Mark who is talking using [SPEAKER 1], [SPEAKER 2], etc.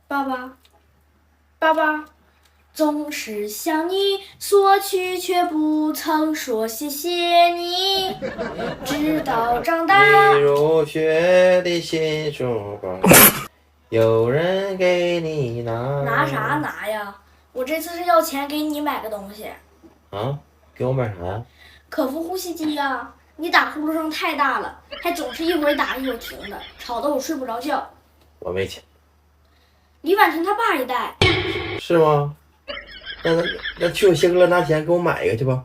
[SPEAKER 1] 爸爸，爸爸，总是向你索取，却不曾说谢谢你。直到长大，
[SPEAKER 2] 你入学的新书包，有人给你拿。
[SPEAKER 1] 拿啥拿呀？我这次是要钱给你买个东西，
[SPEAKER 2] 啊？给我买啥呀？
[SPEAKER 1] 可夫呼吸机呀。你打呼噜声太大了，还总是一会儿打一会儿停的，吵得我睡不着觉。
[SPEAKER 2] 我没钱。
[SPEAKER 1] 李婉婷她爸一带。
[SPEAKER 2] 是吗？那去我新哥拿钱给我买一个去吧。